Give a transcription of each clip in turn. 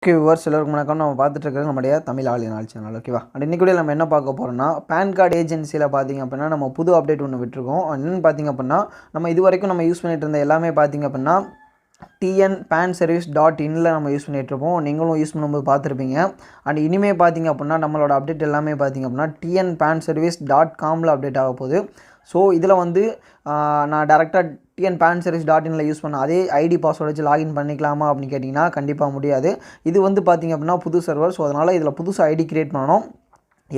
Okay viewers எல்லாருக்கும் வணக்கம். நம்ம பார்த்துட்டு இருக்கிறது நம்முடைய தமிழாளினால் சேனல். ஓகேவா? அண்ட் இன்னைக்கு கூட நம்ம என்ன பார்க்க போகிறோம்னா, பேன் கார்டு ஏஜென்சியில் பார்த்திங்க அப்படின்னா நம்ம புது அப்டேட் ஒன்று விட்டுருக்கோம். என்னென்னு பார்த்திங்க அப்படின்னா, நம்ம இது வரைக்கும் நம்ம யூஸ் பண்ணிட்டு இருந்த எல்லாமே பார்த்திங்க அப்படின்னா tnpanservice.inல நம்ம யூஸ் பண்ணிகிட்ருப்போம். நீங்களும் யூஸ் பண்ணும்போது பார்த்துருப்பீங்க. அண்ட் இனிமேல் பார்த்திங்க அப்படின்னா நம்மளோட அப்டேட் எல்லாமே பார்த்திங்க அப்படின்னா tnpanservice.comல அப்டேட் ஆக போகுது. ஸோ இதில் வந்து நான் டேரெக்டாக tnpanservice.inல யூஸ் பண்ண அதே ஐடி பாஸ்வேர்டு வச்சு லாகின் பண்ணிக்கலாமா அப்படின்னு கேட்டிங்கன்னா கண்டிப்பாக முடியாது. இது வந்து பார்த்திங்க அப்படின்னா புது சர்வர். ஸோ அதனால் இதில் புதுசாக ஐடி க்ரியேட் பண்ணணும்.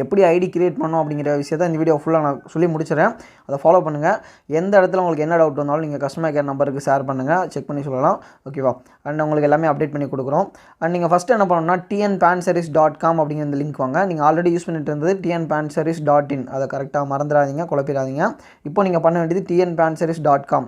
எப்படி ஐடி க்ரியேட் பண்ணணும் அப்படிங்கிற விஷயத்தை இந்த வீடியோ ஃபுல்லாக நான் சொல்லி முடிச்சிடறேன். அதை ஃபாலோ பண்ணுங்கள். எந்த இடத்துல உங்களுக்கு என்ன டவுட் வந்தாலும் நீங்கள் கஸ்டமர் கேர் நம்பருக்கு ஷேர் பண்ணுங்கள், செக் பண்ணி சொல்லலாம். ஓகேவா? அண்ட் உங்களுக்கு எல்லாமே அப்டேட் பண்ணி கொடுக்குறோம். அண்ட் நீங்கள் ஃபஸ்ட்டு என்ன பண்ணணும்னா tnpanservice.com அப்படிங்கிற இந்த லிங்க் வாங்க. நீங்கள் ஆல்ரெடி யூஸ் பண்ணிட்டு இருந்தது tnpanservice.in. அதை கரெக்டாக மறந்துடாதீங்க, குழப்பிடாதீங்க. இப்போ நீங்கள் பண்ண வேண்டியது tnpanservice.com.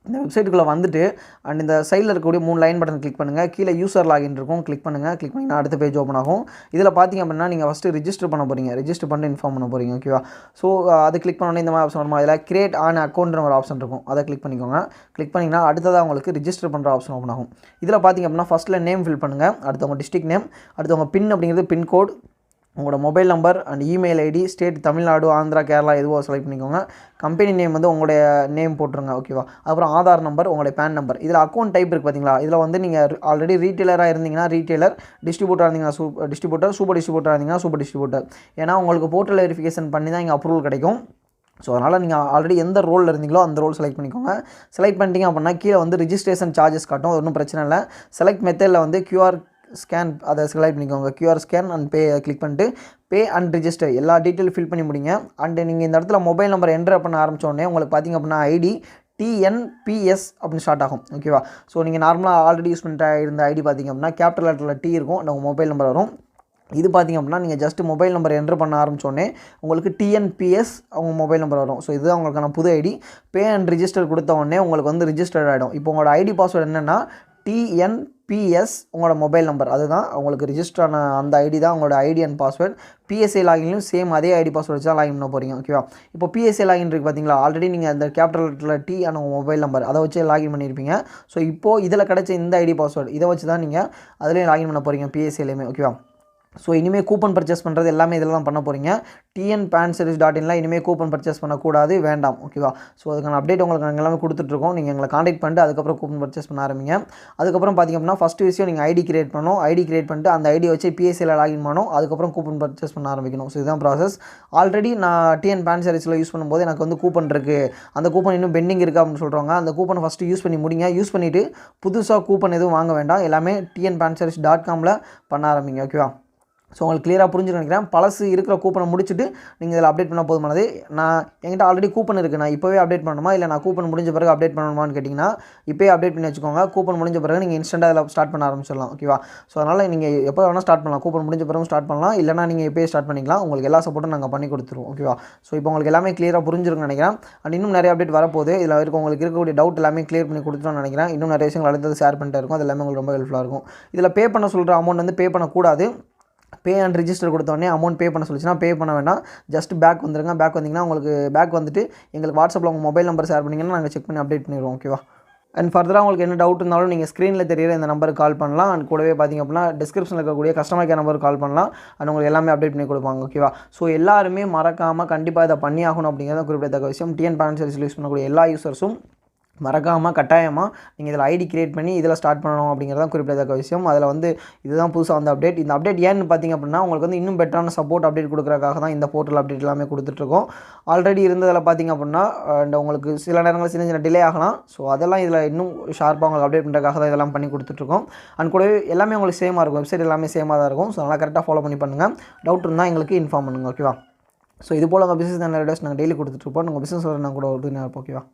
இந்த வெப்சைட்டுக்குள்ளே வந்துட்டு அண்ட் இந்த சைடில் இருக்கக்கூடிய 3 லைன் பட்டன் கிளிக் பண்ணுங்கள். கீழே யூசர் லாகின் இருக்கும், கிளிக் பண்ணுங்கள். கிளிக் பண்ணிங்கன்னா அடுத்த பேஜ் ஓப்பன் ஆகும். இதில் பார்த்திங்க அப்படின்னா நீங்கள் ஃபஸ்ட்டு ரிஜிஸ்டர் பண்ண போகிறீங்க. ரிஜிஸ்டர் பண்ணி இன்ஃபார்ம் பண்ண போகிறீங்க. ஓகேவா? ஸோ அது கிளிக் பண்ணோன்னே இந்த மாதிரி ஆப்ஷன் வருமா, அதில் கிரியேட் ஆன் அக்கௌண்ட்னு ஒரு ஆப்ஷன் இருக்கும். அதை கிளிக் பண்ணிக்கோங்க. கிளிக் பண்ணிங்கன்னா அடுத்ததாக உங்களுக்கு ரிஜிஸ்டர் பண்ணுற ஆப்ஷன் ஓப்பன் ஆகும். இதில் பார்த்திங்க அப்படின்னா ஃபஸ்ட்டில் நேம் ஃபில் பண்ணுங்கள். அடுத்தவங்க டிஸ்ட்ரிக்ட் நேம், அடுத்தவங்க பின் அப்படிங்கிறது பின்கோட், உங்களோட mobile number and email ID, state Tamil Nadu, Andhra, Kerala எதுவோ செலக்ட் பண்ணிக்கோங்க. கம்பெனி நேம் வந்து உங்களுடைய நேம் போட்டுருங்க. ஓகேவா? அப்புறம் ஆதார் நம்பர், உங்களுடைய பேன் நம்பர். இதில் அக்கௌண்ட் டைப் இருக்குது பார்த்தீங்களா? இதில் வந்து நீங்கள் ஆல்ரெடி ரீட்டெயிலராக இருந்தீங்கன்னா ரீட்டெயிலர், டிஸ்ட்ரிபியூட்டராக இருந்தீங்கன்னா டிஸ்ட்ரிபியூட்டர், சூப்பர் டிஸ்ட்ரிபியூட்டராக இருந்தீங்கன்னா சூப்பர் டிஸ்ட்ரிபியூட்டர். ஏன்னா உங்களுக்கு போர்ட்டல் வெரிஃபிகேஷன் பண்ணி தான் இங்கே அப்ரூவல் கிடைக்கும். ஸோ அதனால் நீங்கள் ஆல்ரெடி எந்த ரோலில் இருந்தீங்களோ அந்த ரோல் செலக்ட் பண்ணிக்கோங்க. செலக்ட் பண்ணிட்டீங்க அப்படின்னா கீழே வந்து ரிஜிஸ்ட்ரேஷன் சார்ஜஸ் காட்டும். அது ஒன்றும் பிரச்சனை இல்லை. செலக்ட் மெத்தடில் வந்து கியூஆர் ஸ்கேன் அதை செலக்ட் பண்ணிக்கோங்க. QR scan and pay click பண்ணிட்டு பே அண்ட் ரிஜிஸ்டர் எல்லா டீட்டெயில் ஃபில் பண்ணி முடிங்க. அண்டு நீங்கள் இந்த இடத்துல மொபைல் நம்பர் என்ட்ரு பண்ண ஆரம்பித்தோடனே உங்களுக்கு பார்த்திங்க அப்படின்னா ஐடி TNPS அப்படின்னு ஸ்டார்ட் ஆகும். ஓகேவா? ஸோ நீங்கள் நார்மலாக ஆல்ரெடி யூஸ் பண்ணிட்டு இருந்த ஐடி பார்த்திங்க அப்படின்னா கேபிட்டல் லெட்டரில் T இருக்கும், உங்கள் மொபைல் நம்பர் வரும். இது பார்த்திங்க அப்படின்னா நீங்கள் ஜஸ்ட் மொபைல் நம்பர் என்ட்ரு பண்ண ஆரம்பித்தோடனே உங்களுக்கு TNPS அவங்க மொபைல் நம்பர் வரும். ஸோ இதுதான் உங்களுக்கான புது ஐடி. பே அண்ட் ரிஜிஸ்டர் கொடுத்த உடனே உங்களுக்கு வந்து ரிஜிஸ்டர்ட் ஆகிடும். இப்போ உங்களோட ஐடி பாஸ்வேர்டு என்னென்னா TNPS உங்களோட மொபைல் நம்பர், அதுதான் உங்களுக்கு ரிஜிஸ்டர் ஆன அந்த ஐடி தான் உங்களோட ஐடி அண்ட் பாஸ்வேர்டு. PSA லாகின்லையும் சேம் அதே ஐடி பாஸ்வேர்டு வச்சு தான் லாகின் பண்ண போகிறீங்க. ஓகேவா? இப்போ PSA லாகின் இருக்குது பார்த்தீங்களா? ஆல்ரெடி நீங்கள் அந்த கேபிட்டல் லெட்டரில் T அண்ட் உங்கள் மொபைல் நம்பர் அதை வச்சு லாகின் பண்ணியிருப்பீங்க. ஸோ இப்போது இதில் கிடச்ச இந்த ஐடி பாஸ்வேர்டு இதை வச்சு தான் நீங்கள் அதிலே லாகின் பண்ண போகிறீங்க PSAலேயுமே. ஓகேவா? ஸோ இனிமேல் கூப்பன் பர்ச்சேஸ் பண்ணுறது எல்லாமே இதில் தான் பண்ண போகிறீங்க. tnpanservice.inல இனிமேல் கூப்பன் பர்ச்சேஸ் பண்ணக்கூடாது, வேண்டாம். ஓகேவா? ஸோ அதுக்கான அப்டேட் உங்களுக்கு நாங்கள் எல்லாமே கொடுத்துட்ருக்கோம். நீங்கள் எங்களை காண்டாக்ட் பண்ணிட்டு அதுக்கப்புறம் கூப்பன் பர்ச்சேஸ் பண்ண ஆரம்பிங்க. அதுக்கப்புறம் பார்த்திங்க அப்படின்னா ஃபஸ்ட்டு விஷயம் நீங்கள் ஐடி கிரியேட் பண்ணணும். ஐடி கிரியேட் பண்ணிட்டு அந்த ஐடியை வச்சு PSAல லாகின் பண்ணணும். அதுக்கப்புறம் கூப்பன் பர்ச்சேஸ் பண்ண ஆரம்பிக்கணும். ஸோ இதுதான் ப்ராசஸ். ஆல்ரெடி நான் tnpanserviceல யூஸ் பண்ணும்போது எனக்கு வந்து கூப்பன் இருக்குது, அந்த கூப்பன் இன்னும் பெண்டிங் இருக்குது அப்படின்னு சொல்கிறாங்க. அந்த கூப்பனை ஃபஸ்ட்டு யூஸ் பண்ணி முடிங்க. யூஸ் பண்ணிவிட்டு புதுசாக கூப்பன் எதுவும் வாங்க வேண்டாம். எல்லாமே tnpanservice.comல பண்ண ஆரம்பிங்க. ஓகேவா? ஸோ உங்களுக்கு கிளியராக புரிஞ்சுன்னு நினைக்கிறேன். பழசு இருக்கிற கூப்பனை முடிச்சுட்டு நீங்கள் இதில் அப்டேட் பண்ணால் போதுமானது. நான் என்கிட்ட ஆல்ரெடி கூப்பன் இருக்குது, நான் இப்போவே அப்டேட் பண்ணணுமா இல்லை நான் கூப்பன் முடிஞ்ச பிறகு அப்டேட் பண்ணணுமான்னு கேட்டிங்கன்னா இப்போயே அப்டேட் பண்ணி வச்சுக்கோங்க. கூப்பன் முடிஞ்ச பிறகு நீங்கள் இன்ஸ்டண்ட்டாக அதில் ஸ்டார்ட் பண்ண ஆரம்பிச்சிடலாம். ஓகேவா? ஸோ அதனால் நீங்கள் எப்போ வேணால் ஸ்டார்ட் பண்ணலாம். கூப்பன் முடிஞ்ச பிறகு ஸ்டார்ட் பண்ணலாம், இல்லைனா நீங்கள் இப்போயே ஸ்டார்ட் பண்ணிக்கலாம். உங்களுக்கு எல்லா சப்போர்ட்டும் நாங்கள் பண்ணி கொடுத்துருவோம். ஓகேவா? ஸோ இப்போ உங்களுக்கு எல்லாமே கிளியராக புரிஞ்சிருக்குன்னு நினைக்கிறேன். அண்ட் இன்னும் நிறைய அப்டேட் வரப்போகுது. இதில் உங்களுக்கு இருக்கக்கூடிய டவுட் எல்லாமே கிளியர் பண்ணி கொடுத்துருன்னு நினைக்கிறேன். இன்னும் நிறைய விஷயங்கள் அடுத்தது ஷேர் பண்ணிட்டே இருக்கும். அது எல்லாமே உங்களுக்கு ரொம்ப ஹெல்ப்ஃபுல்லாக இருக்கும். இதில் பே பண்ண சொல்கிற அமௌண்ட் வந்து பே பண்ணக்கூடாது. பே அண்ட் ரிஜிஸ்டர் கொடுத்தோடனே அமௌண்ட் பே பண்ண சொல்லிச்சுன்னா பே பண்ண வேண்டாம். ஜஸ்ட் பேக் வந்துடுங்க. பேக் வந்தீங்கன்னா உங்களுக்கு பேக் வந்துட்டு எங்களுக்கு வாட்ஸ்அப்பில் உங்கள் மொபைல் நம்பர் ஷேர் பண்ணிங்கன்னா நாங்கள் செக் பண்ணி அப்டேட் பண்ணிடுவோம். ஓகேவா? அண்ட் ஃபர்தராக உங்களுக்கு என்ன டவுட் இருந்தாலும் நீங்கள் ஸ்க்ரீனில் தெரியிற இந்த நம்பருக்கு கால் பண்ணலாம். அண்ட் கூடவே பார்த்திங்க அப்படின்னா டிஸ்கிரிப்ஷனில் இருக்கக்கூடிய கஸ்டமர் கேர் நம்பருக்கு கால் பண்ணலாம். அண்ட் உங்களுக்கு எல்லாமே அப்டேட் பண்ணி கொடுப்பாங்க. ஓகேவா? ஸோ எல்லாருமே மறக்காமல் கண்டிப்பாக இதை பண்ணி ஆகணும் அப்படிங்கிறத குறிப்பிடத்தக்க விஷயம். tnpanservice யூஸ் பண்ணக்கூடிய எல்லா யூசர்ஸும் மறக்காமல் கட்டாயமாக நீங்கள் இதில் ஐடி கிரியேட் பண்ணி இதில் ஸ்டார்ட் பண்ணணும் அப்படிங்கிறதான் குறிப்பிடத்தக்க விஷயம். அதில் வந்து இதுதான் புதுசாக வந்த அப்டேட். இந்த அப்டேட் ஏன்னு பார்த்திங்க அப்படின்னா உங்களுக்கு வந்து இன்னும் பெட்டரான சப்போர்ட் அப்டேட் கொடுக்குறதுக்காக தான் இந்த போர்ட்டல் அப்டேட் எல்லாமே கொடுத்துட்ருக்கோம். ஆல்ரெடி இருந்ததில் பார்த்திங்க அப்படின்னா அண்ட் உங்களுக்கு சில நேரங்களில் சின்ன சின்ன டிலே ஆகலாம். ஸோ அதெல்லாம் இதில் இன்னும் ஷார்ப்பாக உங்களுக்கு அப்டேட் பண்ணுறதுக்காக தான் இதெல்லாம் பண்ணி கொடுத்துட்ருக்கோம். அண்ட் கூடவே எல்லாமே உங்களுக்கு சேமாக இருக்கும். வெப்சைட் எல்லாமே சேமாக தான் இருக்கும். ஸோ அதனால் கரெக்டாக ஃபாலோ பண்ணி பண்ணுங்கள். டவுட் இருந்தால் எங்களுக்கு இன்ஃபார்ம் பண்ணுங்கள். ஓகேவா? ஸோ இது போல் உங்கள் பிஸ்னஸ் நிறைய வீடியோஸ் நாங்கள் டெய்லி கொடுத்துட்ருப்போம். உங்கள் பிஸ்னஸ் நாங்கள் கூட ஒரு இருப்போம். ஓகேவா?